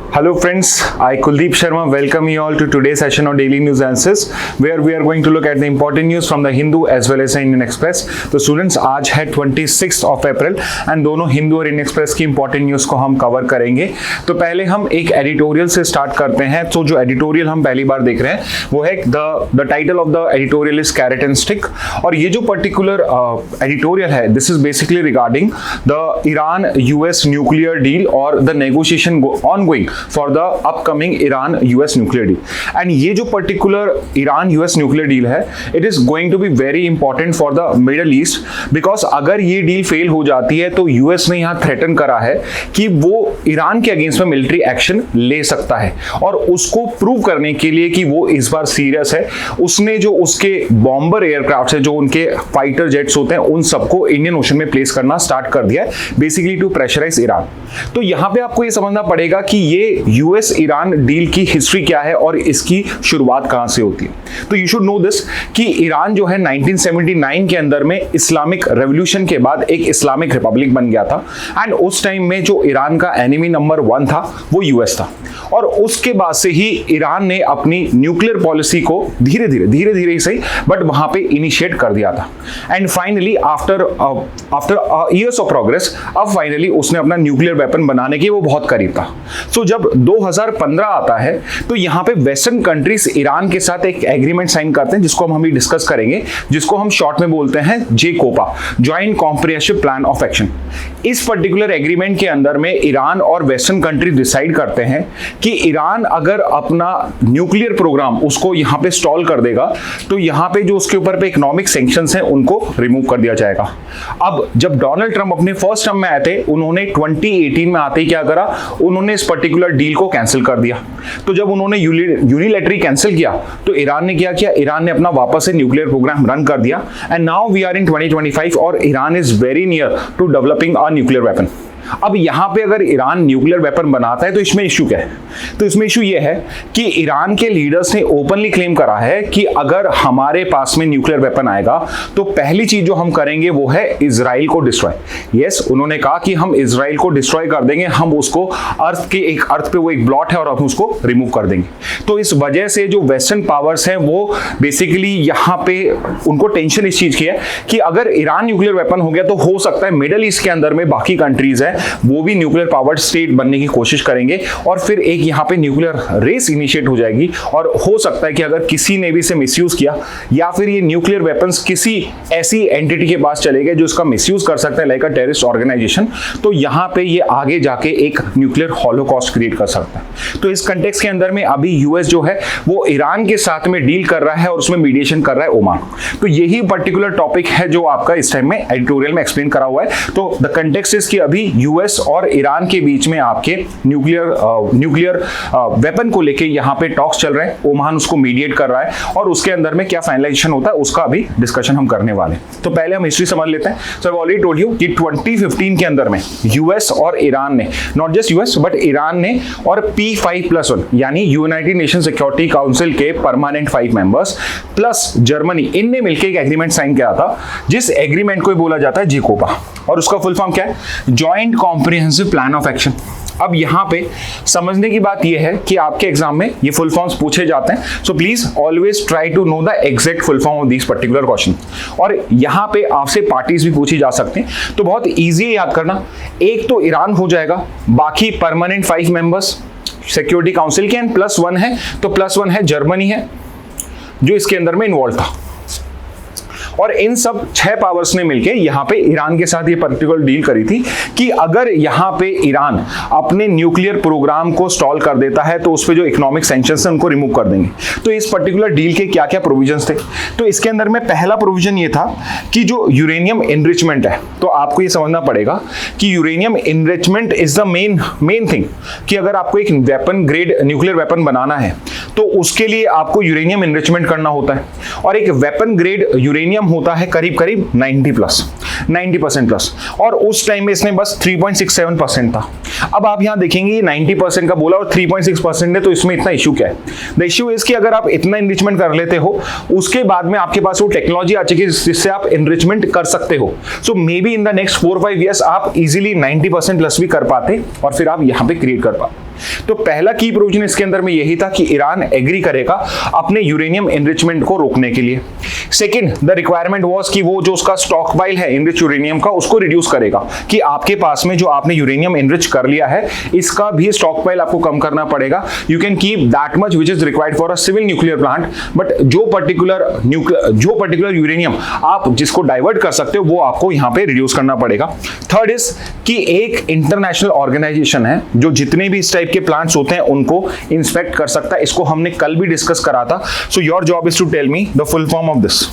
Hello friends, I Kuldeep Sharma welcome you all to today's session of Daily News Answers where we are going to look at the important news from the Hindu as well as the Indian Express. तो students आज है 26 of April and दोनों हिंदू और Indian express की important news को हम cover करेंगे। तो पहले हम एक एडिटोरियल से स्टार्ट करते हैं। तो जो एडिटोरियल हम पहली बार देख रहे हैं वो है the title of the editorial is carrot and stick, और ये जो पर्टिकुलर एडिटोरियल है this is basically regarding the Iran US nuclear deal और the negotiation ongoing for the upcoming Iran US nuclear deal. And ये जो particular Iran US nuclear deal है it is going to be very important for the Middle East, because अगर ये deal fail हो जाती है तो यूएस ने यहाँ थ्रेटन करा है कि वो ईरान के अगेंस्ट में मिलिट्री एक्शन ले सकता है, और उसको प्रूव करने के लिए कि वो इस बार सीरियस है उसने जो उसके बॉम्बर एयरक्राफ्ट है, जो उनके फाइटर जेट्स होते हैं, उन सबको इंडियन ओशन में प्लेस करना स्टार्ट कर दिया है बेसिकली टू प्रेशराइज ईरान। तो यहाँ पे आपको ये समझना पड़ेगा कि ये यूएस ईरान डील की हिस्ट्री क्या है और इसकी शुरुआत कहां से होती है। तो यू शुड नो दिस कि ईरान जो है 1979 के अंदर में इस्लामिक रेवोल्यूशन के बाद एक इस्लामिक रिपब्लिक बन गया था, एंड उस टाइम में जो ईरान का एनिमी नंबर 1 था वो यूएस था, और उसके बाद से ही ईरान ने अपनी न्यूक्लियर पॉलिसी को धीरे धीरे ही सही बट वहां पे इनिशिएट कर दिया था। And finally after years of progress अब फाइनली उसने अपना न्यूक्लियर वेपन बनाने के वो बहुत करीब था। सो जब 2015 आता है तो यहाँ पे वेस्टर्न कंट्रीज ईरान के साथ एक एग्रीमेंट साइन करते हैं जिसको हम अभी डिस्कस करेंगे, जिसको हम शॉर्ट में बोलते हैं JCPOA, joint comprehensive plan of action. इस पर्टिकुलर एग्रीमेंट के अंदर में ईरान और वेस्टर्न कंट्री डिसाइड करते हैं कि ईरान अगर अपना न्यूक्लियर प्रोग्राम उसको यहाँ पे स्टॉल कर देगा तो यहाँ पे जो उसके ऊपर पे इकोनॉमिक सैंक्शंस हैं उनको रिमूव कर दिया जाएगा। अब जब डोनाल्ड ट्रंप अपने फर्स्ट टर्म में आए थे उन्होंने 2018 में आते ही क्या करा, उन्होंने इस पर्टिकुलर डील को कैंसिल कर दिया। तो जब उन्होंने यूनिलैटरली कैंसिल किया तो ईरान ने क्या किया, ईरान ने अपना वापस से न्यूक्लियर प्रोग्राम रन कर दिया, and now we are in 2025 और Iran is very near to developing a nuclear weapon. अब यहां पे अगर ईरान न्यूक्लियर वेपन बनाता है तो इसमें इश्यू क्या है, तो इसमें इश्यू ये है कि ईरान के लीडर्स ने ओपनली क्लेम करा है कि अगर हमारे पास में न्यूक्लियर वेपन आएगा तो पहली चीज जो हम करेंगे वो है इजराइल को डिस्ट्रॉय। यस, उन्होंने कहा कि हम इजराइल को डिस्ट्रॉय कर देंगे, हम उसको अर्थ पे वो एक ब्लॉट है और हम उसको रिमूव कर देंगे। तो इस वजह से जो वेस्टर्न पावर्स हैं वो बेसिकली यहाँ पे उनको टेंशन इस चीज की है कि अगर ईरान न्यूक्लियर वेपन हो गया तो हो सकता है मिडल ईस्ट के अंदर में बाकी कंट्रीज है वो भी न्यूक्लियर पावर्ड स्टेट बनने की कोशिश करेंगे, और फिर एक यहाँ पे न्यूक्लियर रेस इनिशिएट हो जाएगी, और हो सकता है कि अगर किसी ने भी इसे मिसयूज किया या फिर ये न्यूक्लियर वेपन्स किसी ऐसी एंटिटी के पास चले गए जो इसका मिसयूज कर सकता है लाइक अ टेररिस्ट ऑर्गेनाइजेशन, तो यहाँ पे ये आगे जाके एक न्यूक्लियर हॉलोकॉस्ट क्रिएट कर सकता है। तो इस कंटेक्स्ट के अंदर में अभी यूएस जो है वो ईरान के साथ में डील कर रहा है और उसमें मीडिएशन कर रहा है ओमान। तो यही पर्टिकुलर टॉपिक है जो आपका इस टाइम में एडिटोरियल में एक्सप्लेन करा हुआ है। तो द कंटेक्स्ट इज कि अभी यूएस और ईरान के बीच में आपके न्यूक्लियर वेपन को लेके यहाँ पे टॉक्स चल रहे हैं, ओमान उसको मीडिएट कर रहा है, और उसके अंदर में क्या फाइनलाइजेशन होता है उसका अभी डिस्कशन हम करने वाले हैं। तो पहले हम हिस्ट्री समझ लेते हैं। सो आई ऑलरेडी टोल्ड यू कि 2015 के अंदर में यूएस और ईरान ने, not just US but Iran ने और P5+1 यानी यूनाइटेड नेशन सिक्योरिटी काउंसिल के परमानेंट 5 मेंबर्स प्लस जर्मनी, इनने मिलकर एक एग्रीमेंट साइन किया था जिस एग्रीमेंट को बोला जाता है जेकोपा, और उसका फुल फॉर्म क्या है, joint comprehensive plan of action. अब यहाँ पे समझने की बात यह है कि आपके एग्जाम में ये फुल फॉर्म्स पूछे जाते हैं, so please always try to know the exact full form of this particular question. और यहाँ पे आपसे पार्टीज भी पूछी जा सकते हैं, तो बहुत ईजी है याद करना। एक तो ईरान हो जाएगा, बाकी परमानेंट 5 मेंबर्स सिक्योरिटी काउंसिल के, एंड +1 है, तो +1 है जर्मनी है जो इसके अंदर में इन्वॉल्व था, और इन सब 6 पावर्स ने मिलकर यहाँ पे ईरान के साथ ये पर्टिकुलर डील करी थी कि अगर यहाँ पे ईरान अपने न्यूक्लियर प्रोग्राम को स्टॉल कर देता है तो उस पे जो इकोनॉमिक सैंक्शंस हैं उनको रिमूव कर देंगे। तो इस पर्टिकुलर डील के क्या क्या प्रोविजंस थे, तो इसके अंदर में पहला प्रोविजन ये था कि जो यूरेनियम एनरिचमेंट है, तो आपको ये समझना पड़ेगा कि uranium enrichment is the main thing, कि अगर आपको एक वेपन ग्रेड न्यूक्लियर वेपन बनाना है तो उसके लिए आपको यूरेनियम एनरिचमेंट करना होता है, और एक वेपन ग्रेड यूरेनियम होता है करीब 90% प्लस, और उस टाइम में इसने बस 3.67% था। अब आप यहां देखेंगे 90% का बोला और 3.6% है, तो इसमें इतना इशू क्या है? द इशू इज कि अगर आप इतना एनरिचमेंट कर लेते हो उसके बाद में आपके पास वो टेक्नोलॉजी आ चुकी है जिससे आप एनरिचमेंट कर सकते हो, so maybe in the next 4-5 years आप इजीली 90% प्लस भी कर पाते और फिर आप यहां पे क्रिएट कर पाते। तो पहला की प्रोविजन इसके अंदर में यही था कि ईरान एग्री करेगा अपने यूरेनियम एनरिचमेंट को रोकने के लिए। सेकंड, द रिक्वायरमेंट वाज कि वो जो उसका स्टॉक पाइल है एनरिच यूरेनियम का उसको रिड्यूस करेगा, कि आपके पास में जो आपने यूरेनियम एनरिच कर लिया है इसका भी स्टॉक पाइल आपको कम करना पड़ेगा। You can keep that much which is required for a civil nuclear plant, but जो पर्टिकुलर यूरेनियम आप जिसको डाइवर्ट कर सकते हो वो आपको यहाँ पे रिड्यूस करना पड़ेगा। थर्ड इज कि एक इंटरनेशनल ऑर्गेनाइजेशन है जो जितने भी इस टाइप के प्लांट्स होते हैं उनको इंस्पेक्ट कर सकता है। इसको हमने कल भी डिस्कस करा था। So your job is to tell me the full form of this.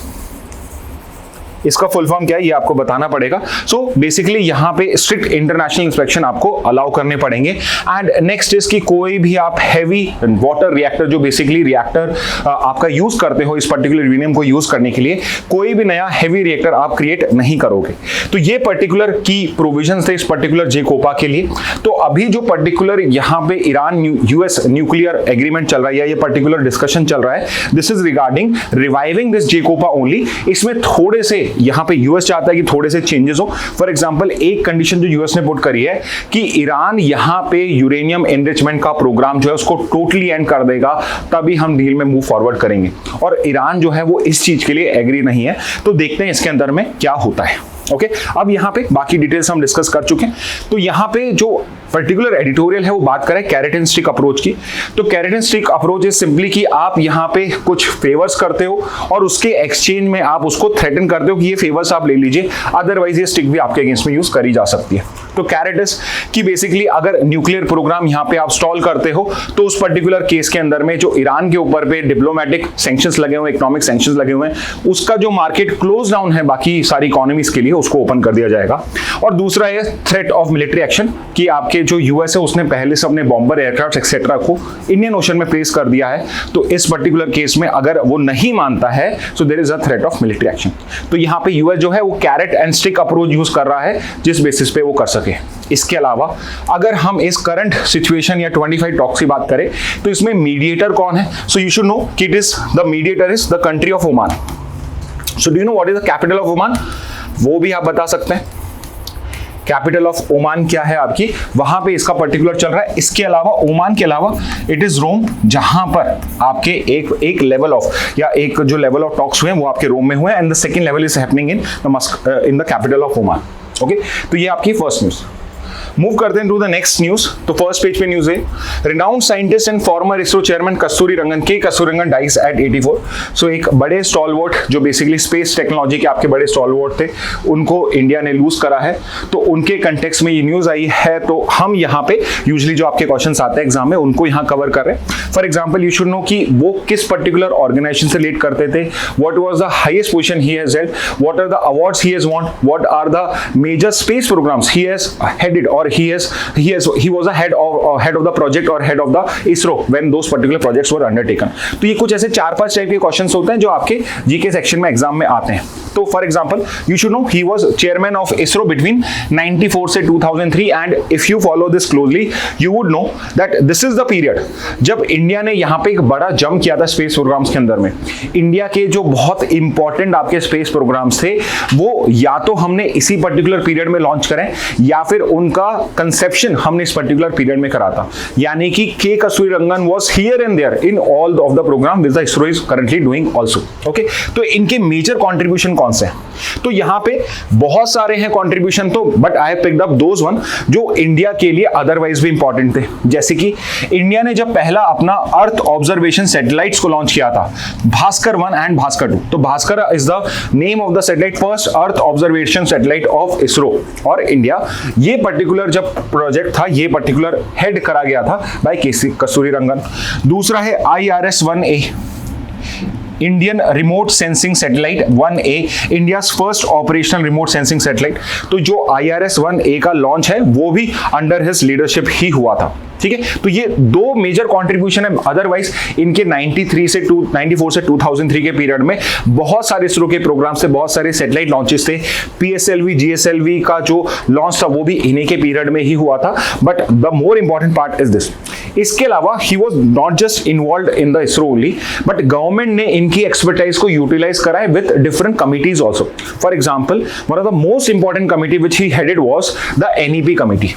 इसका फुल फॉर्म क्या है ये आपको बताना पड़ेगा। सो बेसिकली यहाँ पे स्ट्रिक्ट इंटरनेशनल इंस्पेक्शन आपको अलाउ करने पड़ेंगे। एंड नेक्स्ट इज कि कोई भी आप हैवी वाटर रिएक्टर, जो बेसिकली रिएक्टर आपका यूज करते हो इस पर्टिकुलर यूरेनियम को यूज करने के लिए, कोई भी नया हैवी रिएक्टर आप क्रिएट नहीं करोगे। तो ये पर्टिकुलर की प्रोविजंस थे इस पर्टिकुलर जेकोपा के लिए। तो अभी जो पर्टिकुलर यहाँ पे ईरान यूएस न्यूक्लियर एग्रीमेंट चल रहा है या ये पर्टिकुलर डिस्कशन चल रहा है, this is regarding reviving this JCPOA only. इसमें थोड़े से यहां पे यूएस चाहता है कि थोड़े से चेंजेस हो। फॉर एग्जांपल एक कंडीशन जो यूएस ने पुट करी है कि ईरान यहां पे यूरेनियम एनरिचमेंट का प्रोग्राम जो है उसको टोटली एंड कर देगा, तभी हम डील में मूव फॉरवर्ड करेंगे। और ईरान जो है वो इस चीज के लिए एग्री नहीं है। तो देखते हैं इसके अंदर में क्या होता है। ओके, अब यहाँ पे बाकी डिटेल्स हम डिस्कस कर चुके हैं। तो यहाँ पे जो पर्टिकुलर एडिटोरियल है वो बात करें कैरेट एंड स्टिक अप्रोच की। तो carat and stick approach is simply कि आप यहाँ पे कुछ फेवर्स करते हो और उसके एक्सचेंज में आप उसको थ्रेटन करते हो कि ये फेवर्स आप ले लीजिए, अदरवाइज ये स्टिक भी आपके अगेंस्ट में यूज करी जा सकती है। तो कैरेट इज कि बेसिकली अगर न्यूक्लियर प्रोग्राम यहाँ पे आप स्टॉल करते हो तो उस पर्टिकुलर केस के अंदर में जो ईरान के ऊपर पे डिप्लोमेटिक सैंक्शंस लगे हुए, इकोनॉमिक सैंक्शंस लगे हुए हैं, उसका जो मार्केट क्लोज डाउन है बाकी सारी इकोनॉमीज के लिए, उसको ओपन कर दिया जाएगा। और दूसरा है थ्रेट ऑफ मिलिट्री एक्शन, कि आपके जो यूएस है उसने पहले से अपने बॉम्बर एयरक्राफ्ट एक्सेट्रा को इंडियन ओशन में प्लेस कर दिया है। तो इस पर्टिकुलर केस में अगर वो नहीं मानता है so there is a threat of military action. तो यहाँ पे यूएस जो है वो carrot and stick approach use कर रहा है जिस बेसिस पे वो कर सके। इसके अलावा अगर हम इस करंट सिचुएशन या 25 टॉक्स की बात करें तो इसमें मीडिएटर कौन है? सो यू शुड नो कि it is the mediator is the country of Oman. So do you know what is the capital of Oman? वो भी आप बता सकते हैं। कैपिटल ऑफ ओमान क्या है आपकी, वहां पे इसका पर्टिकुलर चल रहा है। इसके अलावा ओमान के अलावा इट इज रोम, जहां पर आपके एक लेवल ऑफ या एक जो लेवल ऑफ टॉक्स हुए हैं वो आपके रोम में हुए हैं। And the second level is happening in the capital of Oman. Okay, तो ये आपकी फर्स्ट न्यूज। मूव करते हैं टू द नेक्स्ट न्यूज। तो फर्स्ट पेज पे न्यूज है, renowned scientist and former ISRO chairman Kasturirangan dies at 84। सो एक बड़े स्टॉलवर्ट जो बेसिकली स्पेस टेक्नोलॉजी के आपके बड़े स्टॉलवर्ट थे, उनको इंडिया ने लूज करा है। तो उनके कंटेक्स्ट में ये न्यूज आई है। तो हम यहाँ पे यूजुअली जो आपके क्वेश्चंस आते हैं एग्जाम में उनको यहाँ कवर कर रहे हैं। For example you should know कि वो किस पर्टिकुलर ऑर्गेनाइजेशन से रिलेट करते थे, what was the highest position he has held, what are the awards he has won, what are the major space programs he has headed, or he was a head of the project or head of the ISRO when those particular projects were undertaken। तो ये कुछ ऐसे 4-5 type के questions होते हैं जो आपके GK section में एग्जाम में आते हैं। तो for example you should no he was chairman of ISRO between 94 से 2003 and if you follow this closely you would know that this is the period जब इंडिया ने यहाँ पे एक बड़ा जंप किया था स्पेस प्रोग्राम्स के अंदर में। इंडिया के जो बहुत इंपॉर्टेंट आपके स्पेस प्रोग्राम्स थे वो या तो हमने इसी पर्टिकुलर पीरियड में लॉन्च करें या फिर उनका कंसेप्शन हमने इस पर्टिकुलर पीरियड में करा था। यानी कि K Kasturirangan was here and there in all of the program which the ISRO is currently doing also. Okay, तो इनके मेजर कंट्रीब्यूशन कौन से हैं? तो यहां पे बहुत सारे हैं कंट्रीब्यूशन, तो but I have picked up those one जो इंडिया के लिए अदरवाइज भी इंपॉर्टेंट थे। जैसे कि इंडिया ने जब पहला अपना अर्थ ऑब्जर्वेशन सैटेलाइट्स को लॉन्च किया था, भास्कर 1 एंड भास्कर 2। तो Bhaskar is the name of the satellite, first earth observation satellite of ISRO और इंडिया। ये पर्टिकुलर जब प्रोजेक्ट था ये पर्टिकुलर हेड करा गया था बाय के कस्तूरीरंगन। दूसरा है IRS-1A, Indian remote sensing satellite 1A, India's first operational remote sensing satellite. तो जो IRS-1A का लॉन्च है वो भी अंडर हिज लीडरशिप ही हुआ था। ठीक है, तो ये दो मेजर कंट्रीब्यूशन है। अदरवाइज इनके 94 से 2003 के पीरियड में बहुत सारे ISRO के प्रोग्राम से बहुत सारे सैटेलाइट लॉन्चेस थे। PSLV GSLV का जो लॉन्च था वो भी इन्हीं के पीरियड में ही हुआ था। But the more important part is this, इसके अलावा he was not just involved in the ISRO only, but government ने इनकी एक्सपर्टाइज को यूटिलाइज करा है with different committees also. For example one of the most important committee which he headed was the NEP committee.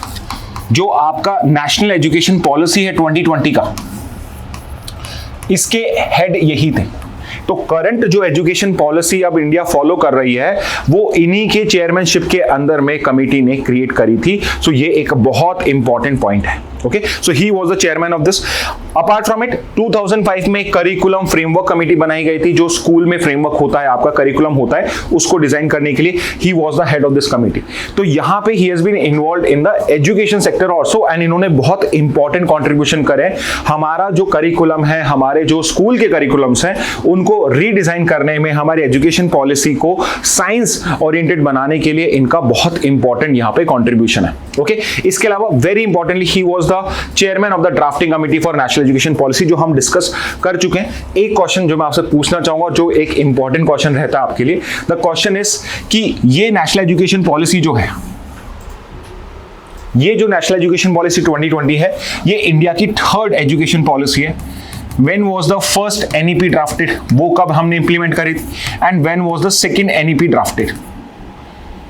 जो आपका national education policy है 2020 का, इसके हेड यही थे। तो करंट जो एजुकेशन पॉलिसी अब इंडिया फॉलो कर रही है वो इन्हीं के चेयरमैनशिप के अंदर में कमेटी ने क्रिएट करी थी। सो ये एक बहुत इंपॉर्टेंट पॉइंट है। Okay, so he was the chairman of this. Apart from it 2005 में करिकुलम फ्रेमवर्क कमेटी बनाई गई थी। जो स्कूल में फ्रेमवर्क होता है, आपका करिकुलम होता है, उसको डिजाइन करने के लिए he was the head of this committee. तो यहाँ पे he has been involve in the education sector also and इन्होंने बहुत इंपॉर्टेंट कॉन्ट्रीब्यूशन करे। हमारा जो करिकुलम है, हमारे जो स्कूल के करिकुलम्स हैं, उनको रीडिजाइन करने में, हमारी एजुकेशन पॉलिसी को साइंस ओरिएंटेड बनाने के लिए इनका बहुत इंपॉर्टेंट यहाँ पे कॉन्ट्रीब्यूशन है। ओके, इसके अलावा very importantly he was the chairman of the drafting committee for national education policy, जो हम डिस्कस कर चुके हैं। एक क्वेश्चन जो मैं आपसे पूछना चाहूंगा, जो एक इंपॉर्टेंट क्वेश्चन रहता है आपके लिए, द क्वेश्चन इज कि ये नेशनल एजुकेशन पॉलिसी जो है, ये जो नेशनल एजुकेशन पॉलिसी 2020 है, ये इंडिया की थर्ड एजुकेशन पॉलिसी है। When was the first NEP drafted? वो कब हमने इंप्लीमेंट करी? And when was the second NEP drafted?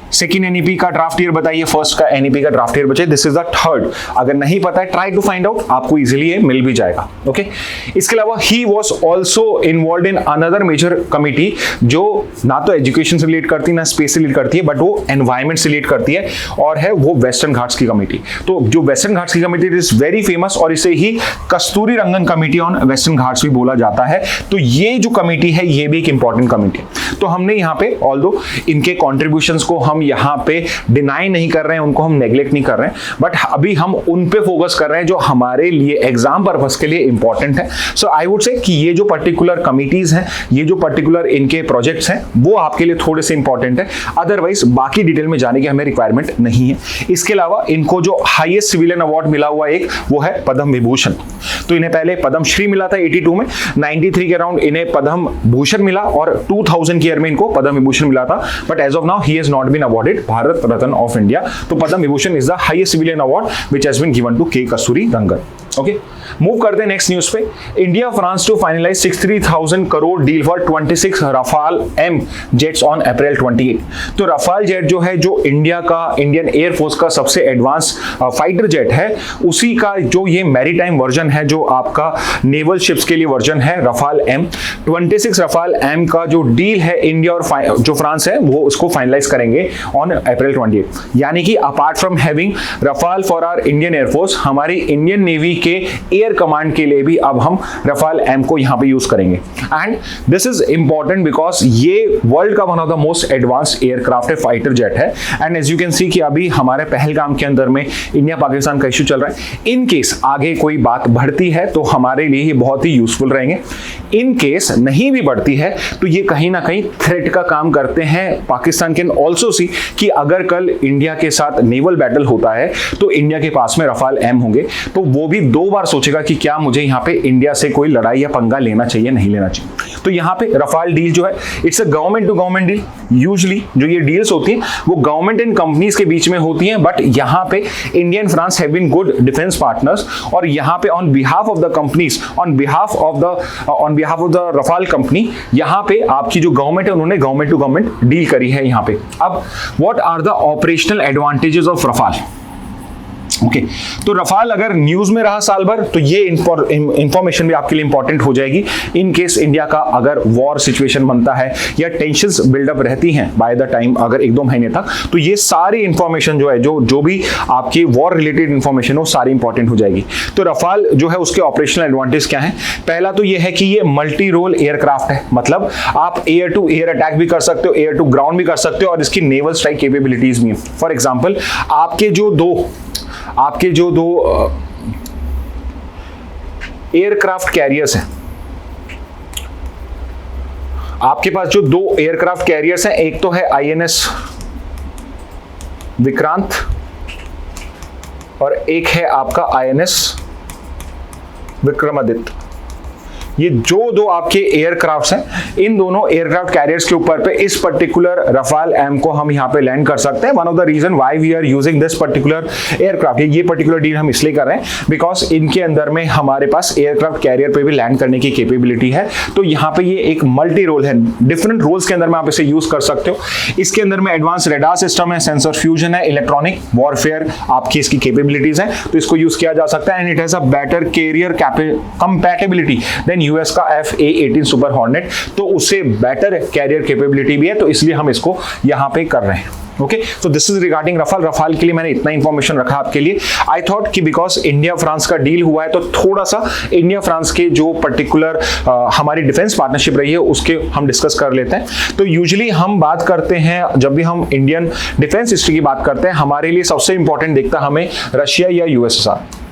Second NEP का ड्राफ्ट ईयर बताइए, फर्स्ट का एनईपी का ड्राफ्ट ईयर बचे, दिस इज द थर्ड। अगर नहीं पता है, ट्राई टू फाइंड आउट, आपको इजीली ये मिल भी जाएगा। ओके, इसके अलावा he was also involved in another major committee, जो ना तो एजुकेशन से रिलेट करती है, ना स्पेस से रिलेट करती है, बट वो एनवायरमेंट से रिलेट करती है, और है वो वेस्टर्न घाट्स की कमेटी। तो जो वेस्टर्न घाट्स की कमेटी इज वेरी फेमस, और इसे ही कस्तूरी रंगन कमेटी ऑन वेस्टर्न घाट्स भी बोला जाता है। तो ये जो कमेटी है, ये भी एक इंपॉर्टेंट कमेटी है। तो हमने यहाँ पे ऑल्दो इनके कॉन्ट्रीब्यूशंस को हम यहाँ पे डिनाई नहीं कर रहे हैं, उनको हम नेग्लेक्ट नहीं कर रहे हैं, बट अभी हम उन पे फोकस कर रहे हैं जो हमारे लिए एग्जाम पर्पस के लिए इंपॉर्टेंट है। सो आई वुड से कि ये जो पर्टिकुलर कमिटीज हैं, ये जो पर्टिकुलर इनके प्रोजेक्ट्स हैं, वो आपके लिए थोड़े से इंपॉर्टेंट है। अदरवाइज बाकी डिटेल में जाने की हमें रिक्वायरमेंट नहीं है। इसके अलावा इनको जो हाईएस्ट सिविलियन अवार्ड मिला हुआ एक, वो है पद्म विभूषण। तो इन्हें पहले पद्म श्री मिला था 82 में, 93 के अराउंड इन्हें पद्म भूषण मिला, और 2000 के ईयर में इनको पद्म विभूषण मिला था। But as of now he has not been awarded Bharat Ratna of India. तो Padma Vibhushan is the highest civilian award which has been given to K Kasturirangan. Okay, move करते हैं नेक्स्ट न्यूज पे। India France to finalize 63,000 crore deal for 26 Rafale M jets on April 28। तो Rafale jet जो है, जो India का, Indian air force का सबसे एडवांस फाइटर जेट है, उसी का जो ये मैरीटाइम वर्जन है, जो आपका नेवल शिप्स के लिए वर्जन है, रफाल एम। 26 रफाल एम का जो डील है, इंडिया और जो फ्रांस है, वो उसको फाइनलाइज करेंगे ऑन अप्रैल 28। यानी कि apart from having Rafale for our Indian air force, हमारी इंडियन नेवी के एयर कमांड के लिए भी अब हम रफाल एम को यहां पे यूज करेंगे। And this is important because ये वर्ल्ड का one of the most advanced aircraft है, फाइटर जेट है। And as you can see कि अभी हमारे पहलगाम के अंदर में इंडिया पाकिस्तान का इश्यू चल रहा है। इन केस आगे कोई बात बढ़ती है तो हमारे लिए ये बहुत ही यूजफुल रहेंगे। इन केस नहीं भी बढ़ती है तो ये कहीं ना कहीं थ्रेट का काम करते हैं। पाकिस्तान कैन ऑल्सो सी कि अगर कल इंडिया के साथ नेवल बैटल होता है तो इंडिया के पास में रफाल एम होंगे, तो वो भी 2 बार सोचेगा कि क्या मुझे यहाँ पे इंडिया से कोई लड़ाई या पंगा लेना चाहिए, नहीं लेना चाहिए। तो यहाँ पे रफाल डील जो है, it's a government to government deal. Usually जो ये डील्स होती हैं वो गवर्नमेंट एंड कंपनीज के बीच में होती हैं, बट यहाँ पे India and France have been good defence partners, और यहाँ पे on behalf of the companies, on behalf of the Rafale company, यहाँ पे आपकी जो गवर्नमेंट है, उन्होंने गवर्नमेंट टू गवर्नमेंट डील करी है यहाँ पे। अब what are the operational advantages of Rafale? Okay, तो रफाल अगर न्यूज में रहा साल भर तो ये इंफॉर्मेशन भी आपके लिए इंपॉर्टेंट हो जाएगी। इन केस इंडिया का अगर वॉर सिचुएशन बनता है या टेंशंस बिल्डअप रहती हैं बाय द टाइम, अगर 1-2 महीने तक, तो ये सारी इंफॉर्मेशन जो है, जो भी आपकी वॉर रिलेटेड इंफॉर्मेशन हो, सारी इंपॉर्टेंट हो जाएगी। तो रफाल जो है उसके ऑपरेशनल एडवांटेज क्या है? पहला तो ये है कि ये मल्टी रोल एयरक्राफ्ट है, मतलब आप एयर टू एयर अटैक भी कर सकते हो, एयर टू ग्राउंड भी कर सकते हो, और इसकी नेवल स्ट्राइक कैपेबिलिटीज भी है। फॉर एग्जाम्पल, आपके जो दो एयरक्राफ्ट कैरियर्स हैं, आपके पास जो 2 एयरक्राफ्ट कैरियर्स हैं, एक तो है INS विक्रांत और एक है आपका INS विक्रमादित्य। ये जो दो आपके एयरक्राफ्ट्स हैं, इन दोनों एयरक्राफ्ट कैरियर्स के ऊपर पे इस पर्टिकुलर रफाल एम को हम यहाँ पे लैंड कर सकते हैं। One of the reason why we are using this particular aircraft, ये पर्टिकुलर डील हम इसलिए कर रहे हैं बिकॉज इनके अंदर में हमारे पास एयरक्राफ्ट कैरियर पे भी लैंड करने की कैपेबिलिटी है। तो यहाँ पे ये एक मल्टी रोल है, डिफरेंट रोल्स के अंदर में आप इसे यूज कर सकते हो। इसके अंदर में एडवांस रेडार सिस्टम है, सेंसर फ्यूजन है, इलेक्ट्रॉनिक वॉरफेयर आपकी इसकी कैपेबिलिटीज हैं, तो इसको यूज किया जा सकता है। And it has a better carrier compatibility than US का F/A-18 सुपर हॉर्नेट, तो उससे बेटर कैरियर कैपेबिलिटी भी है, तो इसलिए हम इसको यहाँ पे कर रहे हैं। Okay, so this is regarding Rafale के लिए मैंने इतना इंफॉर्मेशन रखा आपके लिए। आई थॉट कि बिकॉज इंडिया फ्रांस का डील हुआ है तो थोड़ा सा इंडिया फ्रांस के जो पर्टिकुलर हमारी डिफेंस पार्टनरशिप रही है उसके हम डिस्कस कर लेते हैं। तो यूजुअली हम बात करते हैं, जब भी हम इंडियन डिफेंस हिस्ट्री की बात करते हैं, हमारे लिए सबसे इंपॉर्टेंट दिखता हमें रशिया या यूएसएसआर।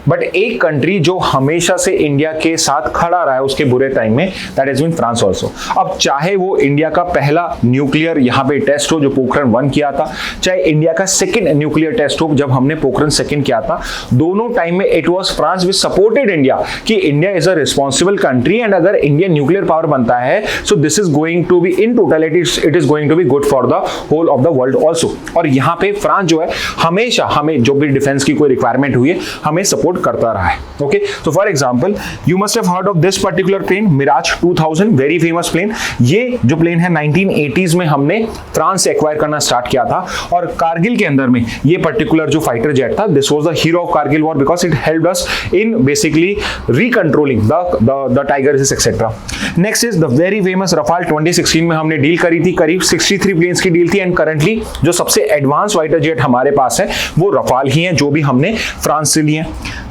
बट एक कंट्री जो हमेशा से इंडिया के साथ खड़ा रहा है उसके बुरे टाइम में, that is been France also. अब चाहे वो इंडिया का पहला न्यूक्लियर यहाँ पे टेस्ट हो जो पोखरण 1 किया था, चाहे इंडिया का सेकंड न्यूक्लियर टेस्ट हो जब हमने पोखरण 2 किया था, दोनों टाइम में it was France which supported India कि India is a responsible country and अगर इंडिया न्यूक्लियर पावर बनता है so this is going to be in totality it is going to be good for the whole of the world also. और यहाँ पे France जो है हमेशा हमें जो भी डिफेंस की कोई रिक्वायरमेंट हुई है हमें सपोर्ट करता रहा है। Okay, so for example you must have heard of this particular plane mirage 2000, very famous plane. ये जो प्लेन है 1980s में हमने फ्रांस से एक्वायर करना स्टार्ट किया था और कारगिल के अंदर में ये पर्टिकुलर जो फाइटर जेट था, this was the hero of Kargil war because it helped us in basically recontrolling the tigers etcetera. Next is the very famous Rafale 2016 में हमने डील करी थी, करीब 63 प्लेन्स की डील थी एंड करंटली जो सबसे एडवांस फाइटर जेट हमारे पास है वो रफाल ही है जो भी हमने फ्रांस से लिए।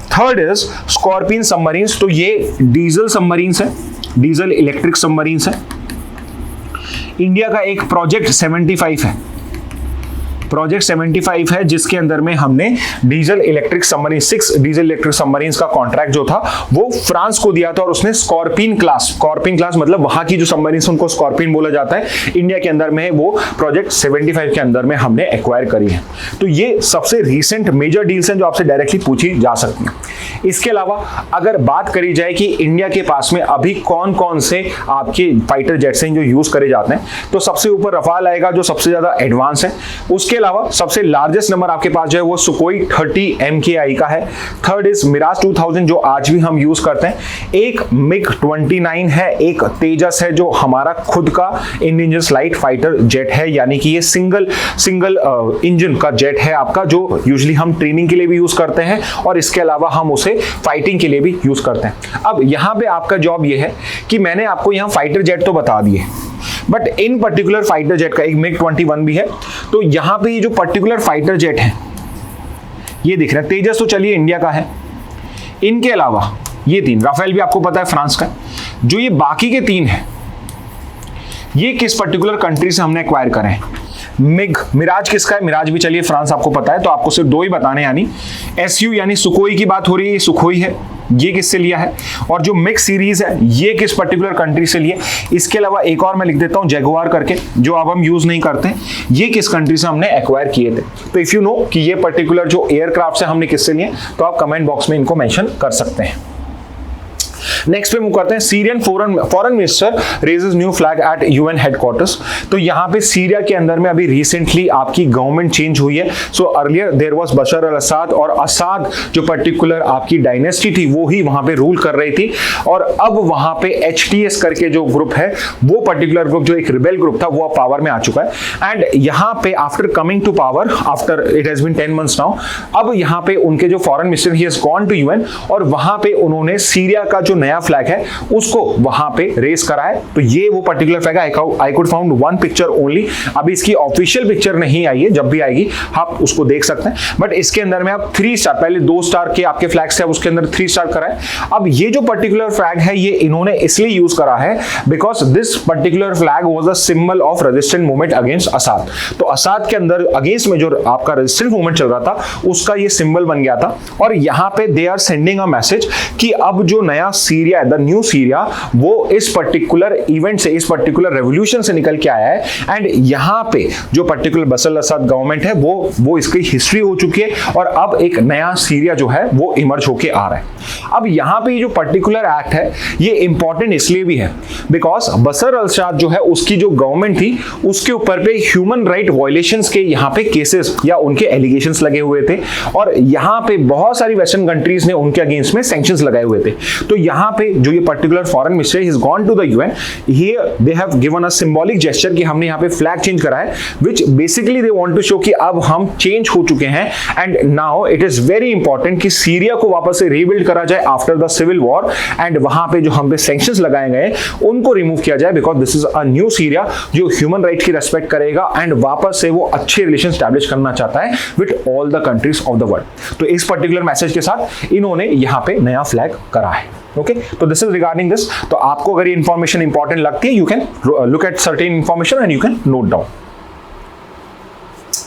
थर्ड इज स्कॉर्पियन सबमरीन्स, तो ये डीजल सबमरीन्स है, डीजल इलेक्ट्रिक सबमरीन्स है। इंडिया का एक प्रोजेक्ट 75 है, प्रोजेक्ट 75 है जिसके अंदर में हमने diesel electric submarine 6 diesel electric submarines का कॉन्ट्रैक्ट जो था वो फ्रांस को दिया था और उसने स्कॉर्पियन क्लास मतलब वहां की जो सबमरीन्स उनको स्कॉर्पियन बोला जाता है, इंडिया के अंदर में वो प्रोजेक्ट 75 के अंदर में हमने एक्वायर करी है। तो ये सबसे रिसेंट मेजर डील्स हैं जो आपसे डायरेक्टली पूछी जा सकती हैं। इसके अलावा अगर बात करी जाए कि इंडिया के पास में अभी कौन कौन से आपके फाइटर जेट्स हैं जो यूज करे जाते हैं, तो सबसे ऊपर रफाल आएगा जो सबसे ज्यादा एडवांस है। उसके अलावा सबसे लार्जेस्ट नंबर आपके पास जो है वो सुकोई 30 MKI का है। थर्ड इज मिराज 2000 जो आज भी हम यूज करते हैं। एक मिग 29 है, एक तेजस है जो हमारा खुद का इंडिजिनस लाइट फाइटर जेट है, यानी कि ये सिंगल इंजन का जेट है आपका जो यूजुअली हम ट्रेनिंग के लिए भी यूज करते हैं और इसके अलावा हम उसे फाइटिंग के लिए भी यूज करते हैं। अब यहां पे आपका जॉब ये है कि मैंने आपको यहां फाइटर जेट तो बता दिए, but in particular fighter jet का एक मिग 21 भी है, तो यहां पे ये जो पर्टिकुलर फाइटर जेट है ये दिख रहा है। तेजस तो चलिए इंडिया का है, इनके अलावा ये 3, राफेल भी आपको पता है फ्रांस का, जो ये बाकी के 3 है ये किस पर्टिकुलर कंट्री से हमने एक्वायर करे हैं। मिराज किसका है, मिराज भी चलिए फ्रांस आपको पता है, तो आपको सिर्फ 2 ही बताने, यानी SU यानी सुकोई की बात हो रही है, सुकोई है, ये किससे लिया है, और जो मिक्स सीरीज है ये किस पर्टिकुलर कंट्री से लिया। इसके अलावा एक और मैं लिख देता हूं जगुआर करके, जो अब हम यूज नहीं करते, ये किस कंट्री से हमने एक्वायर किए थे। तो इफ यू नो कि ये पर्टिकुलर जो एयरक्राफ्ट है हमने किससे लिए, तो आप कमेंट बॉक्स में इनको मेंशन कर सकते हैं। नेक्स्ट पे मूव करते हैं, Syrian foreign minister raises new flag at UN headquarters. तो यहाँ पे सीरिया के अंदर में अभी रिसेंटली आपकी गवर्नमेंट चेंज हुई है। So earlier there was Bashar al Assad, और असाद जो पर्टिकुलर आपकी डायनेस्टी थी वो ही वहां पे रूल कर रही थी, और अब वहां पे HTS करके जो ग्रुप है वो पर्टिकुलर ग्रुप जो एक रिबेल ग्रुप था वो पावर में आ चुका है। एंड यहाँ पे after coming to power after it has been 10 months now, अब यहाँ पे उनके जो foreign minister he has gone to UN और वहां पे उन्होंने सीरिया का जो नया फ्लैग है उसको वहां पे रेस करा है। तो ये वो पर्टिकुलर फ्लैग है। I could found 1 picture only, अभी इसकी ऑफिशियल पिक्चर नहीं आई है, जब भी आएगी आप उसको देख सकते हैं। बट इसके अंदर में आप 3 स्टार, पहले 2 स्टार के आपके फ्लैग्स थे, अब उसके अंदर 3 स्टार करा है। अब ये जो पर्टिकुलर फ्लैग है ये इन्होंने इसलिए यूज करा है because this particular flag was a symbol of resistant movement against असाद। तो असाद के अंदर अगेंस्ट में जो आपका रेजिस्टेंट मूवमेंट चल रहा था उसका ये सिंबल बन गया था, और यहाँ पे they are sending a message कि अब जो नया Syria Syria, the new Syria, वो इस पर्टिकुलर इवेंट से, इस पर्टिकुलर रेवोल्यूशन से निकल के आया है। एंड यहाँ पे जो पर्टिकुलर बशर अल असद गवर्नमेंट है वो इसकी हिस्ट्री हो चुकी है और अब एक नया सीरिया जो है वो इमर्ज होके आ रहा है। अब यहाँ पे जो पर्टिकुलर एक्ट है ये इंपॉर्टेंट इसलिए भी है बिकॉज बशर अल असद जो है उसकी जो गवर्नमेंट थी उसके ऊपर पे ह्यूमन राइट वायलेशंस के यहाँ पे केसेस या उनके एलिगेशंस लगे हुए थे और यहाँ पे बहुत सारी वेस्टर्न कंट्रीज ने उनके अगेंस्ट में सैंक्शंस लगाए हुए थे। तो यहाँ पे जो ये particular foreign minister is gone to the UN, here they have given a symbolic gesture कि हमने यहाँ पे फ्लैग चेंज करा है, which basically they want to show कि अब हम चेंज हो चुके हैं and now it is very important कि सीरिया को वापस से रीबिल्ड करा जाए after the civil war and वहां पे जो हम पे सैंक्शंस लगाए गए उनको रिमूव किया जाए because this is a new Syria जो ह्यूमन राइट की रेस्पेक्ट करेगा एंड वापस से वो अच्छे रिलेशन स्टैब्लिश करना चाहता है with all the countries of the world. तो इस पर्टिकुलर मैसेज के साथ इन्होंने यहाँ पे नया फ्लैग करा है। ओके, तो दिस इज रिगार्डिंग दिस। तो आपको अगर ये इंफॉर्मेशन इंपॉर्टेंट लगती है you can look at certain information and you can note down.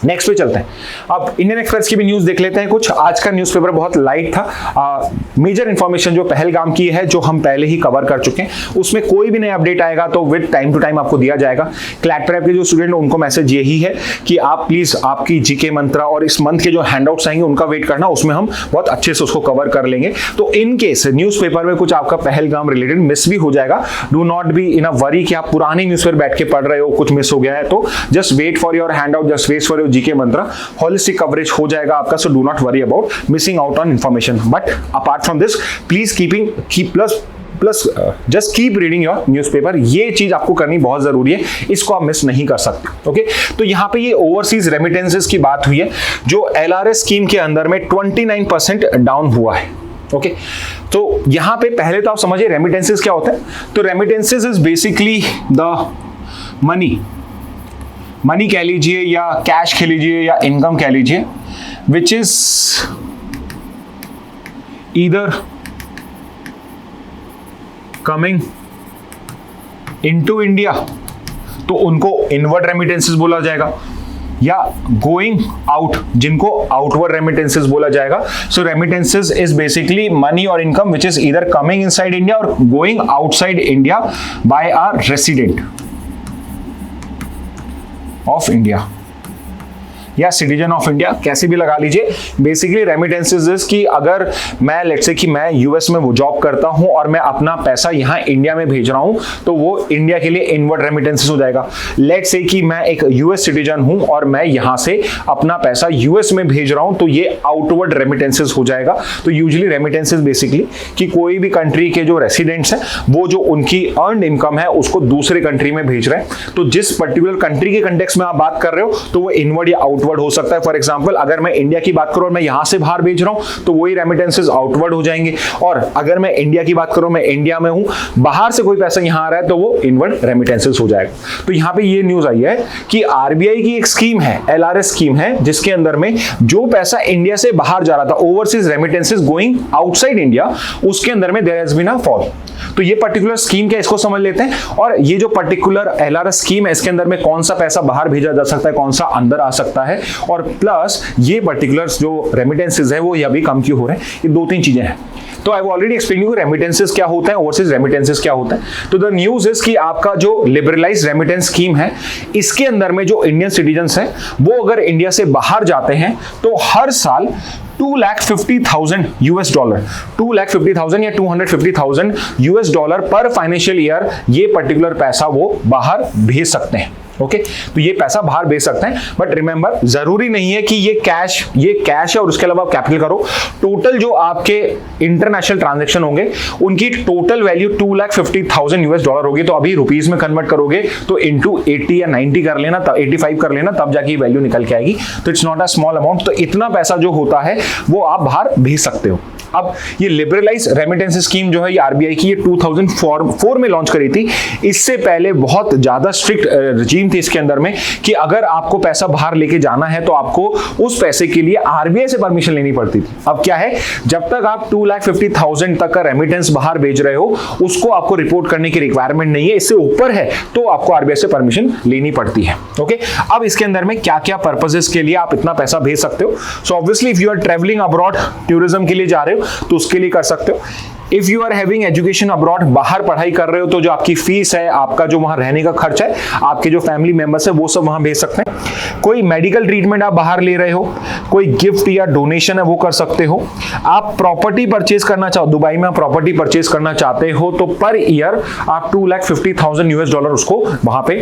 Next पे चलते हैं। अब इंडियन एक्सप्रेस की भी न्यूज देख लेते हैं कुछ। आज का न्यूज़पेपर बहुत लाइट था। मेजर इंफॉर्मेशन जो पहलगाम की है जो हम पहले ही कवर कर चुके हैं, उसमें कोई भी नया अपडेट आएगा तो विद टाइम टू टाइम आपको दिया जाएगा। क्लैट प्रेप के जो स्टूडेंट उनको मैसेज यही है कि आप प्लीज आपकी जीके मंत्रा और इस मंथ के जो हैंडआउट्स आएंगे उनका वेट करना, उसमें हम बहुत अच्छे से उसको कवर कर लेंगे। तो इन केस न्यूज़पेपर में कुछ आपका पहलगाम रिलेटेड मिस भी हो जाएगा, do not be in a worry कि आप पुरानी न्यूज़पेपर बैठ के पढ़ रहे हो, कुछ मिस हो गया है तो just wait for your handout, just wait for your GK mantra, holistic coverage हो जाएगा आपका। So do not worry about missing out on information, but apart from this please just keep reading your newspaper. ये चीज आपको करनी बहुत जरूरी है, इसको आप मिस नहीं कर सकते। ओके, तो यहां पे ये ओवरसीज रेमिटेंसेस की बात हुई है जो एलआरएस स्कीम के अंदर में 29% डाउन हुआ है। ओके, तो यहां पे पहले तो आप समझिए रेमिटेंसेस क्या होता है। तो remittances is basically the money कह लीजिए या कैश कह लीजिए या इनकम कह लीजिए which is either coming into India, तो उनको इनवर्ड रेमिटेंसेस बोला जाएगा, या गोइंग आउट जिनको आउटवर्ड रेमिटेंसेस बोला जाएगा। So remittances is basically money और income which is either coming inside India और going outside India by a resident of India या सिटीजन ऑफ इंडिया, कैसे भी लगा लीजिए। बेसिकली रेमिटेंसेस इज कि अगर मैं लेट्स से कि मैं यूएस में वो जॉब करता हूं और मैं अपना पैसा यहां इंडिया में भेज रहा हूं तो वो इंडिया के लिए इनवर्ड रेमिटेंसेस हो जाएगा। लेट्स से कि मैं एक यूएस सिटीजन हूं और मैं यहां से अपना पैसा यूएस में भेज रहा हूं तो ये आउटवर्ड रेमिटेंसेस हो जाएगा। तो यूजुअली रेमिटेंसेस बेसिकली कि कोई भी कंट्री के जो रेसिडेंट्स हैं वो जो उनकी अर्नड इनकम है उसको दूसरे कंट्री में भेज रहे हैं। तो जिस पर्टिकुलर कंट्री के कंटेक्स्ट में आप बात कर रहे हो तो वो इनवर्ड या आउटवर्ड हो सकता है। फॉर एग्जांपल अगर मैं इंडिया की बात करूं और मैं यहां से बाहर भेज रहा हूं तो वही रेमिटेंसेस आउटवर्ड हो जाएंगे, और अगर मैं इंडिया की बात करूं, मैं इंडिया में हूं, बाहर से कोई पैसा यहां आ रहा है तो वो इनवर्ड रेमिटेंसेस हो जाएगा। तो यहां पे ये न्यूज आई है कि आरबीआई की एक स्कीम है, एलआरएस स्कीम है, जिसके अंदर में जो पैसा इंडिया से बाहर जा रहा था, overseas remittances going outside India, उसके अंदर में there has been a fall. तो ये पर्टिकुलर स्कीम क्या, इसको समझ लेते हैं। और ये जो पर्टिकुलर एलआरएस स्कीम है इसके अंदर में कौन सा पैसा बाहर भेजा जा सकता है, कौन सा अंदर आ सकता है, और प्लस ये पर्टिकुलर जो रेमिटेंसेस है वो ये अभी कम क्यों हो रहे हैं, ये दो तीन चीजें हैं। तो I already explain you remittances क्या होता है, ओवरसीज रेमिटेंसेस क्या होता है। तो द न्यूज इज कि आपका जो लिबरलाइज्ड रेमिटेंस स्कीम है इसके अंदर में जो इंडियन सिटीजन्स हैं वो अगर इंडिया से बाहर जाते हैं तो हर साल 2,50,000 US डॉलर, 2,50,000 या 250,000 US डॉलर पर फाइनेंशियल ईयर ये पर्टिकुलर पैसा वो बाहर भेज सकते हैं। ओके, तो ये पैसा बाहर भेज सकते हैं, बट रिमेंबर जरूरी नहीं है कि ये कैश है और उसके अलावा आप कैपिटल करो। टोटल जो आपके इंटरनेशनल ट्रांजैक्शन होंगे उनकी टोटल वैल्यू 2,50,000 US डॉलर होगी। तो अभी रुपीज में कन्वर्ट करोगे तो इंटू 80 या 90 कर लेना, तब 85 कर लेना, तब जाके वैल्यू निकल के आएगी। तो it's not a small amount. तो इतना पैसा जो होता है वो आप बाहर भेज सकते हो। अब ये लिबरलाइज रेमिटेंस स्कीम जो है ये आरबीआई की ये 2004 में लॉन्च करी थी। इससे पहले बहुत ज्यादा स्ट्रिक्ट रजीम थी इसके अंदर में कि अगर आपको पैसा बाहर लेके जाना है तो आपको उस पैसे के लिए आरबीआई से परमिशन लेनी पड़ती थी। अब क्या है, जब तक आप 2,50,000 तक का रेमिटेंस बाहर भेज रहे हो उसको आपको रिपोर्ट करने की रिक्वायरमेंट नहीं है। इससे ऊपर है तो आपको आरबीआई से परमिशन लेनी पड़ती है। ओके, अब इसके अंदर में क्या क्या पर्पसेस के लिए आप इतना पैसा भेज सकते हो। So obviously if you are travelling abroad, tourism के लिए जा रहे हो तो उसके लिए कर सकते हो। If you are having education abroad, बाहर पढ़ाई कर रहे हो, तो जो आपकी फीस है, आपका जो वहां रहने का खर्च है, आपके जो फैमिली मेंबर्स है वो सब वहां भेज सकते हैं। कोई मेडिकल ट्रीटमेंट आप बाहर ले रहे हो, कोई गिफ्ट या डोनेशन है वो कर सकते हो। आप प्रॉपर्टी परचेज करना चाहो, दुबई में आप प्रॉपर्टी परचेज करना चाहते हो तो पर ईयर आप $250,000 उसको वहां पे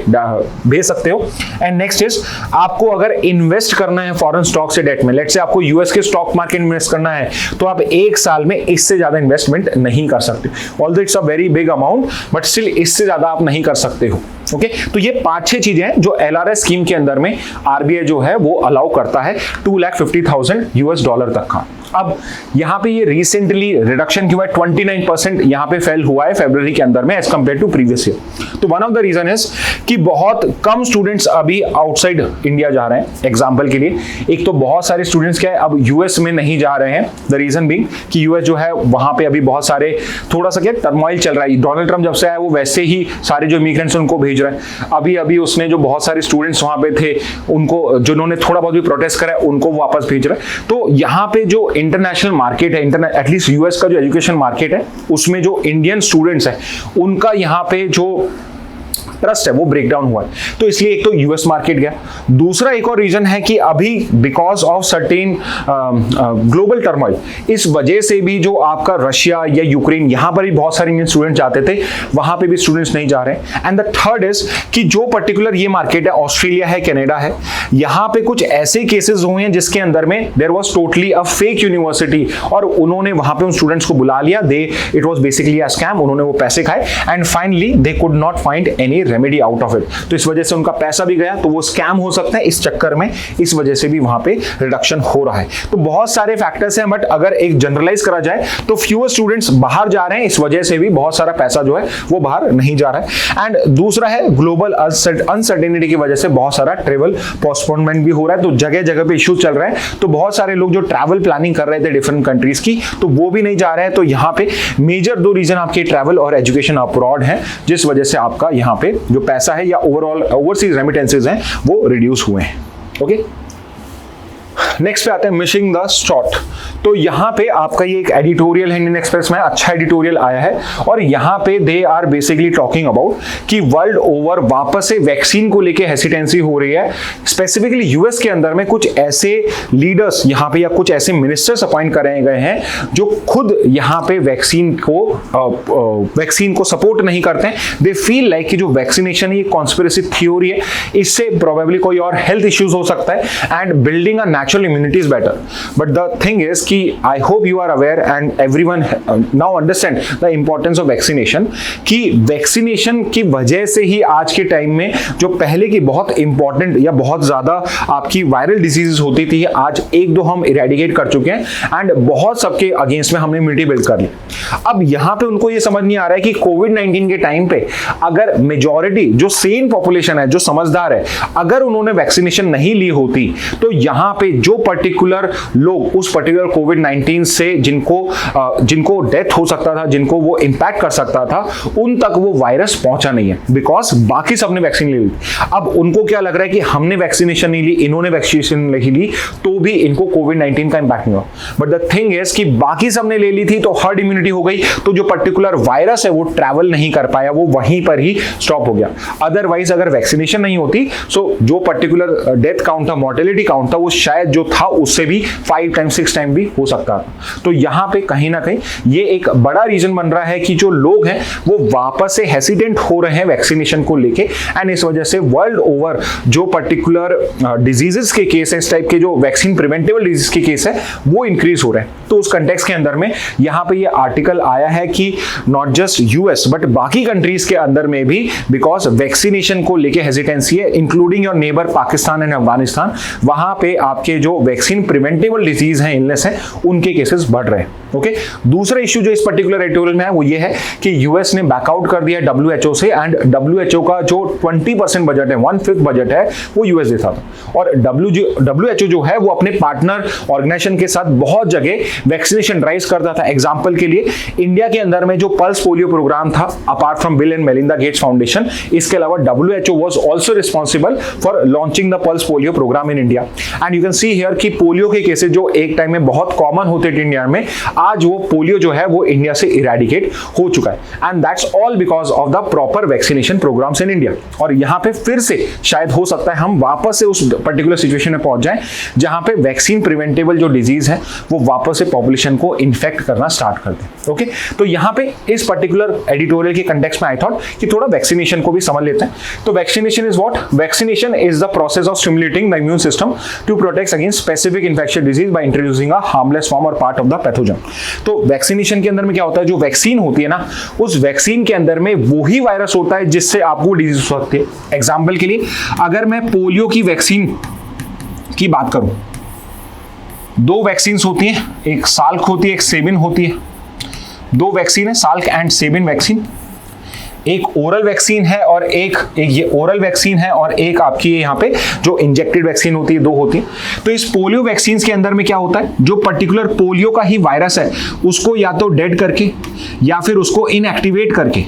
भेज सकते हो। एंड नेक्स्ट इज, आपको अगर इन्वेस्ट करना है फॉरेन स्टॉक से डेट में, लेट्स से आपको यूएस के स्टॉक मार्केट में इन्वेस्ट करना है, तो आप एक साल में इससे ज्यादा इन्वेस्टमेंट नहीं कर सकते। Although it's a very big amount, but still इससे ज्यादा आप नहीं कर सकते हो। ओके, तो ये 5-6 चीजें हैं जो एलआरएस स्कीम के अंदर में आरबीआई जो है वो अलाउ करता है $250,000 तक का। अब यहां पे ये रिसेंटली रिडक्शन क्यों है, 29% यहां पे फेल हुआ है फरवरी के अंदर में as compare to previous year. तो one of the reason is कि बहुत कम स्टूडेंट्स अभी आउटसाइड इंडिया जा रहे हैं। एग्जांपल के लिए, एक तो बहुत सारे स्टूडेंट्स क्या है अब यूएस में नहीं जा रहे हैं, द रीजन बीइंग कि यूएस जो है वहां पे अभी बहुत सारे थोड़ा सा क्या टर्मोइल चल रहा है। डोनाल्ड ट्रंप जब से आया वो वैसे ही सारे जो इमिग्रेंट्स उनको भेज रहे हैं। अभी उसने जो बहुत सारे स्टूडेंट्स वहां पे थे उनको, जिन्होंने थोड़ा बहुत भी प्रोटेस्ट करा उनको वापस भेज रहे हैं। तो यहाँ पे जो इंटरनेशनल मार्केट है, एटलीस्ट यूएस का जो एजुकेशन मार्केट है, उसमें जो इंडियन स्टूडेंट्स हैं उनका यहाँ पे जो ट्रस्ट है वो ब्रेक डाउन हुआ है। तो इसलिए एक तो यूएस मार्केट गया। दूसरा एक और रीजन है कि अभी because of certain global turmoil, इस वजह से भी जो आपका रशिया या यूक्रेन, यहां पर भी बहुत सारे इंडियन स्टूडेंट जाते थे, वहां पे भी स्टूडेंट्स नहीं जा रहे। एंड द थर्ड इज कि जो पर्टिकुलर ये मार्केट है, ऑस्ट्रेलिया है, कनाडा है, यहां पे कुछ ऐसे केसेस हुए हैं जिसके अंदर में there was totally a fake university, और उन्होंने वहां पे उन स्टूडेंट्स को बुला लिया, it was basically a scam, उन्होंने वो पैसे खाए and finally they could not find any remedy out of it. तो इस वजह से उनका पैसा भी गया, तो वो स्कैम हो सकता है इस चक्कर में, इस वजह से भी वहां पे रिडक्शन हो रहा है। तो बहुत सारे फैक्टर्स हैं, बट अगर एक जनरलाइज करा जाए तो फ्यूअर स्टूडेंट्स बाहर जा रहे हैं, इस वजह से भी बहुत सारा पैसा जो है वो बाहर नहीं जा रहा है। एंड दूसरा है ग्लोबल अनसर्टेनिटी की वजह से बहुत सारा ट्रेवल पोस्टपोनमेंट भी हो रहा है। तो जगह जगह पे इश्यूज चल रहे हैं, तो बहुत सारे लोग जो ट्रैवल प्लानिंग कर रहे थे डिफरेंट कंट्रीज की, तो वो भी नहीं जा रहे हैं। तो यहाँ पे मेजर 2 रीजन आपके ट्रैवल और एजुकेशन अब्रॉड है, जिस वजह से आपका यहाँ पे जो पैसा है या ओवरऑल ओवरसीज रेमिटेंसेज हैं वो रिड्यूस हुए हैं। ओके, नेक्स्ट पे आते हैं मिसिंग द शॉट। तो यहाँ पे आपका ये एक एडिटोरियल है इंडियन एक्सप्रेस में, अच्छा एडिटोरियल आया है, और यहाँ पे they are basically talking about कि वर्ल्ड ओवर वापस से वैक्सीन को लेके हेसिटेंसी हो रही है। स्पेसिफिकली यूएस के अंदर में कुछ ऐसे लीडर्स यहाँ पे या कुछ ऐसे मिनिस्टर्स अपॉइंट करे गए हैं जो खुद यहाँ पे वैक्सीन को सपोर्ट नहीं करते हैं। दे फील लाइक कि जो वैक्सीनेशन है ये कॉन्स्पिरेसी थ्योरी है, इससे प्रोबेबली कोई और हेल्थ इश्यूज हो सकता है and building a natural immunity is better. But the thing is कि I hope you are aware and everyone now understand the importance of vaccination, कि वैक्सीनेशन की वजह से ही आज के टाइम में जो पहले की बहुत इंपॉर्टेंट या बहुत ज्यादा आपकी वायरल डिजीजेस होती थी, आज 1-2 हम इरेडिकेट कर चुके हैं एंड बहुत सबके अगेंस्ट में हमने इम्यूनिटी बिल्ड कर ली। अब यहाँ पे उनको ये समझ नहीं आ रहा है कि कोविड-19 के टाइम पे अगर मेजॉरिटी जो सेन पॉपुलेशन है, जो समझदार है, अगर उन्होंने वैक्सीनेशन नहीं ली होती तो यहाँ पे जो पर्टिकुलर लोग उस पर्टिकुलर कोविड-19 से जिनको डेथ हो सकता था, जिनको वो इंपैक्ट कर सकता था, उन तक वो वायरस पहुंचा नहीं है, बिकॉज बाकी सबने वैक्सीन ले ली। अब उनको क्या लग रहा है कि हमने वैक्सीनेशन नहीं ली, इन्होंने वैक्सीनेशन नहीं ली, तो भी इनको कोविड-19 का इंपैक्ट नहीं हुआ। बट द थिंग इज कि बाकी सबने ले ली थी तो हर्ड इम्यूनिटी हो गई, तो जो पर्टिकुलर वायरस है वो ट्रैवल नहीं कर पाया, वो वहीं पर ही स्टॉप हो गया। अदरवाइज अगर वैक्सीनेशन नहीं होती सो जो पर्टिकुलर डेथ काउंट था, मॉर्टेलिटी काउंट था, वो शायद जो था उससे भी 5 टाइम 6 टाइम भी हो सकता था। तो यहां पे कहीं ना कहीं ये एक बड़ा रीजन बन रहा है कि जो लोग हैं वो वापस से हेसिडेंट हो रहे हैं वैक्सीनेशन को लेके, एंड इस वजह से वर्ल्ड ओवर जो पर्टिकुलर डिजीजेस के केस है, इस टाइप के जो वैक्सीन प्रिवेंटेबल डिजीज के केस है वो इंक्रीज हो रहे हैं। तो उस कंटेक्स्ट के अंदर में यहां पे ये आर्टिकल आया है कि नॉट जस्ट यूएस बट बाकी कंट्रीज के अंदर में भी बिकॉज वैक्सीनेशन को लेके हेजिटेंसी है, including your neighbour Pakistan and Afghanistan, वहां पे आपके जो वैक्सीन प्रिवेंटेबल डिजीज है, इलनेस है, उनके केसेस बढ़ रहे हैं। ओके, दूसरा इश्यू जो इस पर्टिकुलर एडिटोरियल में है वो ये है कि यूएस ने बैकआउट कर दिया डब्ल्यूएचओ से, एंड डब्ल्यूएचओ का जो 20% बजट है, 1/5 बजट है, वो यूएस देता था, और डब्ल्यूएचओ जो है वो अपने पार्टनर ऑर्गेनाइजेशन के साथ बहुत जगह वैक्सीनेशन ड्राइव करता था। एग्जांपल के लिए इंडिया के अंदर में जो पल्स पोलियो प्रोग्राम था, apart from Bill and Melinda Gates Foundation, इसके अलावा WHO was also responsible for launching the pulse polio programme in India. And you can see here कि पोलियो के केसेस जो एक टाइम में बहुत कॉमन होते थे इंडिया में, आज वो पोलियो जो है वो इंडिया से इरेडिकेट हो चुका है, and that's all because of the proper vaccination programmes in India. और यहाँ पे फिर से शायद हो सकता है हम वापस से उस पर्टिकुलर सिचुएशन में पहुंच जाएं जहां पे वैक्सीन प्रिवेंटेबल जो डिजीज है वो वापस से पॉपुलेशन को इन्फेक्ट करना स्टार्ट कर दे। ओके, तो यहाँ पे इस पर्टिकुलर एडिटोरियल के कंटेक्स्ट में आई थॉट कि थोड़ा वैक्सीनेशन को भी समझ लेते हैं। तो vaccination is what? Vaccination is the process of stimulating the immune system to protect against specific infectious disease by introducing a harmless form और पार्ट ऑफ द पैथोजन। तो वैक्सीनेशन के अंदर में क्या होता है, जो वैक्सीन होती है ना, उस वैक्सीन के अंदर में वही वायरस होता है जिससे आपको डिजीज हो सकती है। एग्जाम्पल के लिए अगर मैं पोलियो की वैक्सीन की बात करूं, 2 वैक्सीन होती हैं, एक साल्क होती है, एक सेबिन होती है। 2 वैक्सीन है, साल्क एंड सेबिन वैक्सीन। एक ओरल वैक्सीन है और एक ये ओरल वैक्सीन है और एक आपकी यहाँ पे जो इंजेक्टेड वैक्सीन होती है, 2 होती है। तो इस पोलियो वैक्सीन के अंदर में क्या होता है, जो पर्टिकुलर पोलियो का ही वायरस है उसको या तो डेड करके या फिर उसको इनएक्टिवेट करके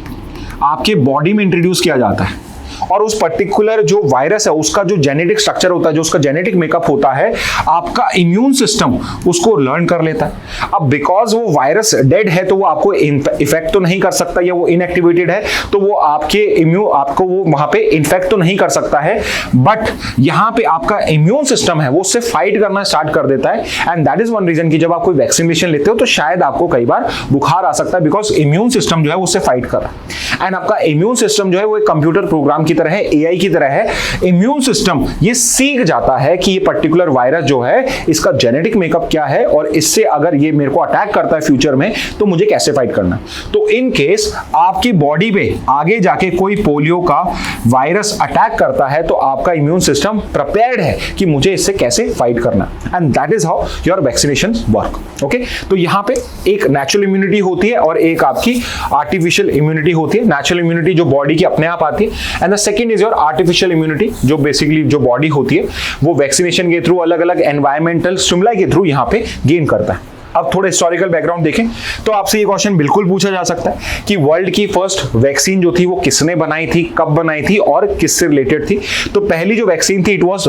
आपके बॉडी में इंट्रोड्यूस किया जाता है, और उस पर्टिकुलर जो वायरस है उसका जो जेनेटिक स्ट्रक्चर होता है, जो उसका जेनेटिक मेकअप होता है, आपका इम्यून सिस्टम उसको लर्न कर लेता है। अब बिकॉज वो वायरस डेड है तो वो आपको इफेक्ट तो नहीं कर सकता, या वो इनएक्टिवेटेड है तो वो आपको वो वहां पे इन्फेक्ट तो नहीं कर सकता है, बट यहाँ पे आपका इम्यून सिस्टम है वो उससे फाइट करना स्टार्ट कर देता है। And that is one reason कि जब आप कोई वैक्सीनेशन लेते हो तो शायद आपको कई बार बुखार आ सकता है, बिकॉज इम्यून सिस्टम जो है उससे फाइट कर रहा है। एंड आपका इम्यून सिस्टम जो है वो एक कंप्यूटर प्रोग्राम की तरह है, एआई की तरह है। इम्यून सिस्टम ये सीख जाता है कि ये पर्टिकुलर वायरस जो है इसका जेनेटिक मेकअप क्या है, और इससे अगर ये मेरे को अटैक करता है फ्यूचर में तो मुझे कैसे फाइट करना। तो इन केस आपकी बॉडी पे आगे जाके कोई पोलियो का वायरस अटैक करता है तो आपका इम्यून सिस्टम प्रिपेयर्ड है कि मुझे इससे कैसे फाइट करना, and that is how your vaccination work. Okay, तो यहाँ पे एक नेचुरल इम्यूनिटी होती है और एक आपकी आर्टिफिशियल इम्यूनिटी होती है। नेचुरल इम्यूनिटी जो बॉडी की अपने आप आती है, and the second is your artificial immunity, जो बेसिकली जो बॉडी होती है वो वैक्सीनेशन के थ्रू अलग अलग एनवायरमेंटल स्टिमुलाई के थ्रू यहाँ पे गेन करता है। अब थोड़ा हिस्टोरिकल बैकग्राउंड देखें तो आपसे ये क्वेश्चन बिल्कुल पूछा जा सकता है कि वर्ल्ड की फर्स्ट वैक्सीन जो थी वो किसने बनाई थी, कब बनाई थी और किससे रिलेटेड थी। तो पहली जो वैक्सीन थी it was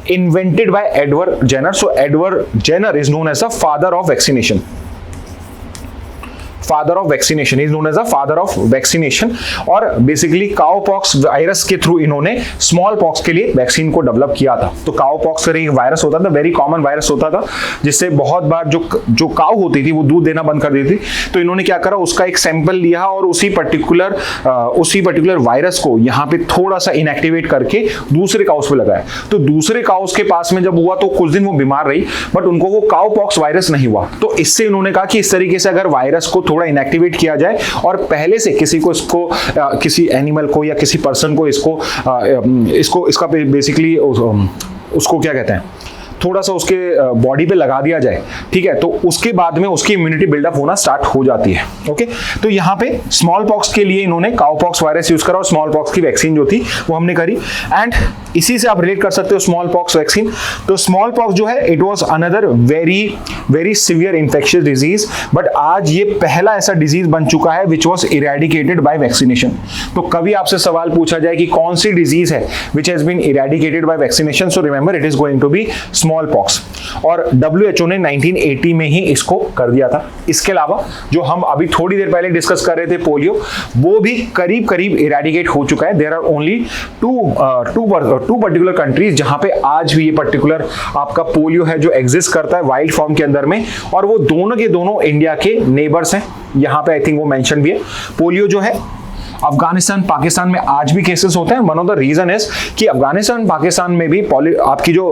invented by Edward Jenner. So Edward Jenner is known as the father of vaccination. Father of vaccination is known as the father of vaccination. और बेसिकली काउपॉक्स वायरस के through इन्होंने smallpox के लिए vaccine को develop किया था। तो cowpox एक वायरस होता था, वेरी कॉमन वायरस होता था, जिससे बहुत बार जो काउ होती थी वो दूध देना बंद कर देती थी। तो इन्होंने क्या करा, उसका एक सैंपल लिया और उसी पर्टिकुलर वायरस को यहाँ पे थोड़ा सा इनएक्टिवेट करके दूसरे काउस पे लगाया। तो दूसरे काउस के पास में जब हुआ तो कुछ दिन वो बीमार रही, बट उनको वो काउपॉक्स वायरस नहीं हुआ। तो इससे इन्होंने कहा कि इस तरीके से अगर वायरस को थोड़ा इनएक्टिवेट किया जाए और पहले से किसी को इसको किसी एनिमल को या किसी पर्सन को इसका बेसिकली उसको क्या कहते हैं, थोड़ा सा उसके बॉडी पे लगा दिया जाए, ठीक है, तो उसके बाद में उसकी इम्यूनिटी बिल्डअप होना स्टार्ट हो जाती है। ओके, तो यहाँ पे स्मॉल पॉक्स के लिए इन्होंने काउपॉक्स वायरस यूज करा और स्मॉल पॉक्स की वैक्सीन जो थी वो हमने करी। एंड इसी से आप रिलेट कर सकते हो स्मॉल पॉक्स वैक्सीन। तो स्मॉल पॉक्स जो है it was another very severe infectious disease, but आज ये पहला ऐसा डिजीज बन चुका है which was eradicated by vaccination. तो कभी आपसे सवाल पूछा जाए कि कौन सी डिजीज है which has been eradicated by vaccination, so remember it is going to be smallpox. और WHO ने 1980 में ही इसको कर दिया था। इसके अलावा जो हम अभी थोड़ी देर पहले डिस्कस कर रहे थे पोलियो, वो भी करीब इरेडिकेट हो चुका है। There are only two particular countries जहां पे आज भी ये पर्टिकुलर आपका पोलियो है जो एग्जिस्ट करता है वाइल्ड फॉर्म के अंदर में, और वो दोनों के दोनों इंडिया के नेबर्स हैं। यहाँ पे आई थिंक वो मेंशन भी है। पोलियो जो है अफगानिस्तान पाकिस्तान में आज भी केसेस होते हैं। One of the reason is कि अफगानिस्तान पाकिस्तान में भी आपकी जो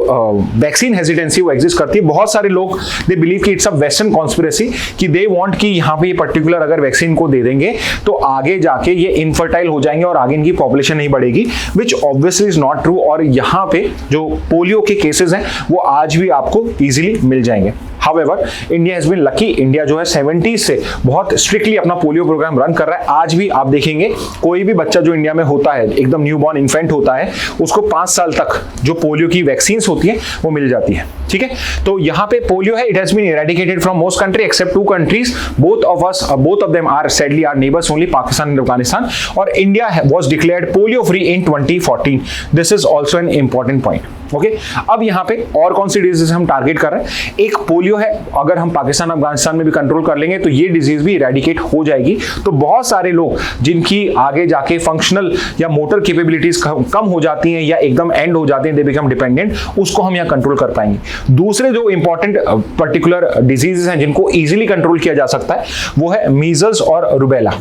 वैक्सीन हेजिटेंसी वो एग्जिस्ट करती है। बहुत सारे लोग दे बिलीव कि इट्स अ वेस्टर्न कॉन्स्पिरेसी कि दे वांट कि यहाँ पे ये पर्टिकुलर अगर वैक्सीन को दे देंगे तो आगे जाके ये इनफर्टाइल हो जाएंगे और आगे इनकी पॉपुलेशन नहीं बढ़ेगी, which obviously is not true. और यहाँ पे जो पोलियो के केसेस हैं वो आज भी आपको इजीली मिल जाएंगे। However India has been lucky, India जो है 70s से बहुत स्ट्रिक्टली अपना पोलियो प्रोग्राम रन कर रहा है। आज भी आप देखेंगे कोई भी बच्चा जो इंडिया में होता है, एकदम न्यूबॉर्न इन्फेंट होता है, उसको 5 साल तक जो पोलियो की वैक्सीन होती है वो मिल जाती है। ठीक है, तो यहाँ पे पोलियो है, it has been eradicated from most country except 2 countries, both of them are sadly are neighbours only, Pakistan and Afghanistan, और India was declared polio free in 2014। This is also an important point. Okay, अब यहाँ पे और कौन सी disease हम target कर रहे हैं? एक पोलियो है, अगर हम पाकिस्तान अफगानिस्तान में भी कंट्रोल कर लेंगे तो ये डिजीज भी इरेडिकेट हो जाएगी। तो बहुत सारे लोग जिनकी आगे जाके फंक्शनल या मोटर कैपेबिलिटीज कम हो जाती हैं या एकदम एंड हो जाते हैं, दे बिकम डिपेंडेंट, उसको हम यहाँ कंट्रोल कर पाएंगे। दूसरे जो इंपॉर्टेंट पर्टिकुलर डिजीजेस हैं जिनको इजीली कंट्रोल किया जा सकता है वो है मीजल्स और रुबेला।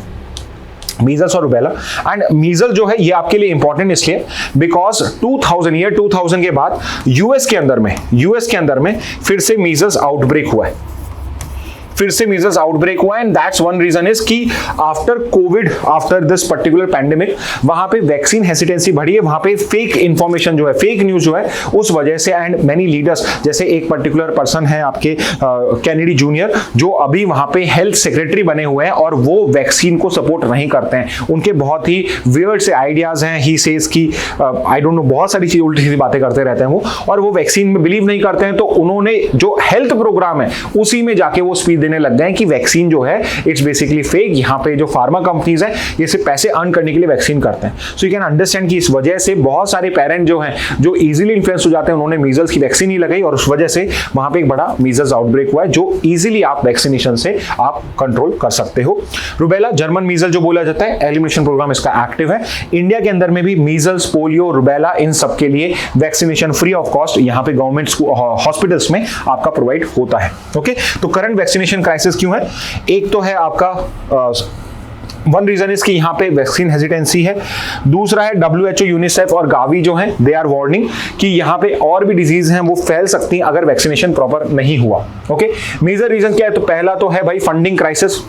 मीजल्स और रुबेला, एंड मीजल जो है ये आपके लिए इंपॉर्टेंट इसलिए बिकॉज 2000 के बाद यूएस के अंदर में फिर से मीजल्स आउटब्रेक हुआ है, and that's one reason is कि after Covid, after this particular pandemic, वहां पे वैक्सीन हेसिटेंसी बढ़ी है, वहां पे फेक इंफॉर्मेशन जो है, फेक न्यूज जो है उस वजह से, एंड मेनी लीडर्स, जैसे एक पर्टिकुलर पर्सन है आपके कैनेडी जूनियर जो अभी वहां पे हेल्थ सेक्रेटरी बने हुए हैं और वो वैक्सीन को सपोर्ट नहीं करते हैं। उनके बहुत ही वियर्ड से आइडियाज हैं, ही सेज की आई डोंट नो, बहुत सारी चीज उल्टी सीधी बातें करते रहते हैं वो, और वो वैक्सीन में बिलीव नहीं करते हैं। तो उन्होंने जो हेल्थ प्रोग्राम है उसी में जाके वो स्पीच देने लग गए कि वैक्सीन जो है इट्स बेसिकली फेक। यहाँ पे जो फार्मा कंपनीज है ये सिर्फ पैसे अर्न करने के लिए वैक्सीन करते हैं। सो यू कैन अंडरस्टैंड कि इस वजह से बहुत सारे पेरेंट जो हैं जो इजीली इन्फ्लुएंस हो जाते हैं, उन्होंने मीजल्स की वैक्सीन ही लगाई और उस वजह से वहां पे एक बड़ा मीजल्स आउटब्रेक हुआ है जो इजीली आप वैक्सीनेशन से आप कंट्रोल कर सकते हो। रुबेला, जर्मन मीजल जो बोला जाता है, एलिमिनेशन प्रोग्राम इसका एक्टिव है। इंडिया के अंदर में भी मीजल्स, पोलियो, रुबेला, इन सब के लिए वैक्सीनेशन फ्री ऑफ कॉस्ट यहाँ पे गवर्नमेंट हॉस्पिटल्स में आपका प्रोवाइड होता है। ओके, तो करंट वैक्सीनेशन क्राइसिस क्यों है? एक तो है आपका वन रीजन इज कि यहाँ पे वैक्सीन हेजिटेंसी है। दूसरा है WHO, यूनिसेफ और गावी जो हैं दे आर वार्निंग कि यहाँ पे और भी डिजीज हैं वो फैल सकती हैं अगर वैक्सीनेशन प्रॉपर नहीं हुआ। ओके, मेजर रीजन क्या है? तो पहला तो है भाई फंडिंग क्राइसिस।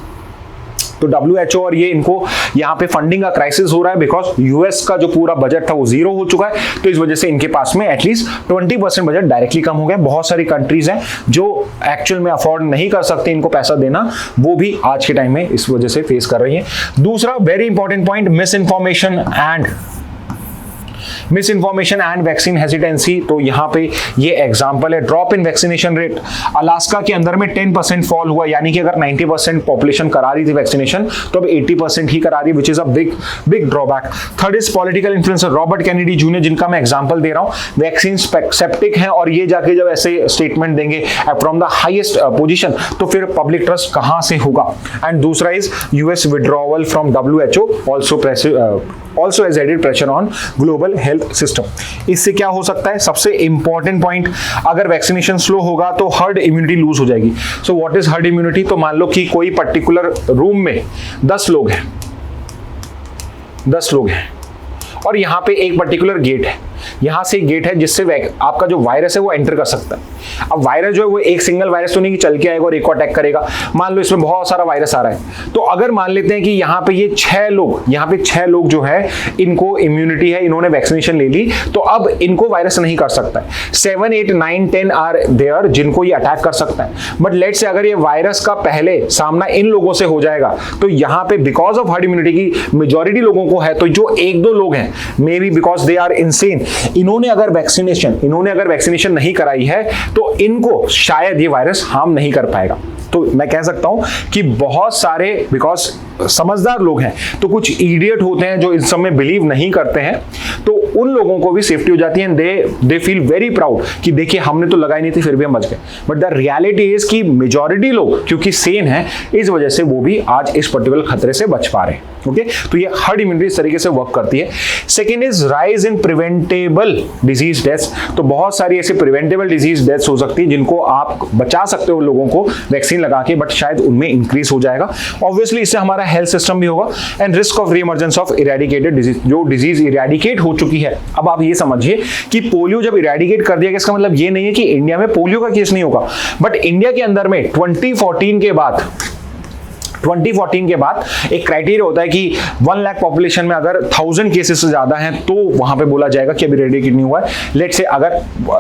तो WHO और ये इनको यहाँ पे फंडिंग का क्राइसिस हो रहा है बिकॉज यूएस का जो पूरा बजट था वो 0 हो चुका है, तो इस वजह से इनके पास में एटलीस्ट 20% बजट डायरेक्टली कम हो गया। बहुत सारी कंट्रीज हैं जो एक्चुअल में अफोर्ड नहीं कर सकते इनको पैसा देना, वो भी आज के टाइम में इस वजह से फेस कर रही है। दूसरा very important point, miss information and vaccine hesitancy. तो यहाँ पे ये एग्जांपल है, drop in vaccination rate. Alaska के अंदर में 10% फॉल हुआ, यानी कि अगर 90% पॉपुलेशन करा रही थी वैक्सीनेशन तो अब 80% ही करा रही है, which is a big drawback. Third is political influencer, Robert Kennedy junior, जिनका मैं एग्जांपल दे रहा हूँ, वैक्सीन सेप्टिक है और ये जाके जब ऐसे स्टेटमेंट देंगे फ्रॉम द हाईएस्ट पोजीशन तो फिर पब्लिक ट्रस्ट कहां से होगा। एंड दूसरा is US withdrawal from WHO also has added pressure on global health system। इससे क्या हो सकता है? सबसे इंपॉर्टेंट पॉइंट, अगर वैक्सीनेशन स्लो होगा तो हर्ड इम्यूनिटी लूज हो जाएगी। So what is herd immunity? तो मान लो कि कोई पर्टिकुलर रूम में 10 लोग हैं और यहाँ पे एक पर्टिकुलर गेट है, यहाँ से एक गेट है जिससे आपका जो वायरस है वो एंटर कर सकता है। अब वायरस जो है वो एक सिंगल वायरस तो नहीं कि चल के आएगा और एक को अटैक करेगा, मान लो इसमें बहुत सारा वायरस आ रहा है। तो अगर मान लेते हैं कि यहाँ पे ये 6 लोग जो है इनको इम्यूनिटी है, इन्होंने वैक्सीनेशन ले ली, तो अब इनको वायरस नहीं कर सकता है। 7, 8, 9, 10 आर देयर जिनको ये अटैक कर सकता है। बट लेट्स से अगर ये वायरस का पहले सामना इन लोगों से हो जाएगा तो यहाँ पे बिकॉज ऑफ हर्ड इम्यूनिटी की मेजॉरिटी लोगों को है, तो जो 1-2 लोग हैं may be because they are insane, इन्होंने अगर वैक्सीनेशन नहीं कराई है तो इनको शायद ये वायरस हार्म नहीं कर पाएगा। तो मैं कह सकता हूं कि बहुत सारे बिकॉज समझदार लोग हैं तो कुछ इडियट होते हैं जो इस सब में बिलीव नहीं करते हैं, तो उन लोगों को भी सेफ्टी हो जाती है। दे फील वेरी प्राउड कि देखिए हमने तो लगाई नहीं थी फिर भी हम बच गए। बट द रियलिटी इज कि मेजॉरिटी लोग क्योंकि सेन है, इस वजह से वो भी आज इस पर्टिकुलर खतरे से बच पा रहे हैं। ओके, तो ये हर्ड इम्यूनिटी इस तरीके से वर्क करती है। Second is rise in preventable disease deaths. तो बहुत सारी ऐसी प्रिवेंटेबल डिजीज डेथ्स हो सकती है जिनको आप बचा सकते हो लोगों को वैक्सीन लगा के, बट शायद उनमें इंक्रीज हो जाएगा। ऑब्वियसली इससे हमारा हेल्थ सिस्टम भी होगा। And risk of reemergence of eradicated disease, जो डिजीज इरेडिकेट हो चुकी है। अब आप ये समझिए कि पोलियो जब इरेडिकेट कर दिया गया, इसका मतलब ये नहीं है कि इंडिया में पोलियो का केस नहीं होगा, बट इंडिया के अंदर में 2014 के बाद 2014 के बाद एक क्राइटेरिया होता है कि 1 लाख पॉपुलेशन में अगर 1000 केसेस से ज्यादा हैं तो वहां पे बोला जाएगा कि अभी इरेडिकेट नहीं हुआ है। लेट्स से अगर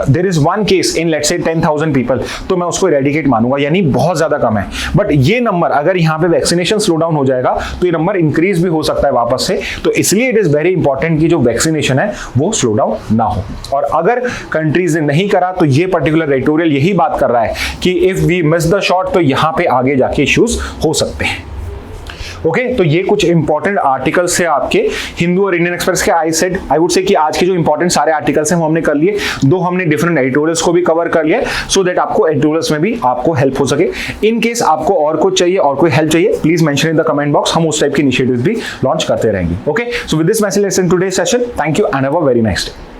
there is 1 case in let's say 10,000 people, तो मैं उसको इरेडिकेट मानूंगा, यानी बहुत ज्यादा कम है। बट ये नंबर अगर यहाँ पे वैक्सीनेशन स्लो डाउन हो जाएगा तो ये नंबर इंक्रीज भी हो सकता है वापस से। तो इसलिए इट इज वेरी इंपॉर्टेंट कि जो वैक्सीनेशन है वो स्लो डाउन ना हो। और अगर कंट्रीज ने नहीं करा तो ये पर्टिकुलर एडिटोरियल यही बात कर रहा है कि if we miss the shot तो यहां पे आगे जाके इश्यूज हो सकते हैं। ओके, तो ये कुछ इंपॉर्टेंट आर्टिकल्स है आपके हिंदू और इंडियन एक्सप्रेस के। आई वुड से कि आज के जो इंपॉर्टेंट सारे आर्टिकल्स हैं वो हमने कर लिए, 2 हमने डिफरेंट एडिटोरियल्स को भी कवर कर लिया, सो दैट आपको एडिटोरियल्स में भी आपको हेल्प हो सके। इन केस आपको और कुछ चाहिए और कोई हेल्प चाहिए, please mention in the comment box, हम उस टाइप की इनिशिएटिव्स भी लॉन्च करते रहेंगे। Okay, so with this message let's end today's session. Thank you and have a very nice day.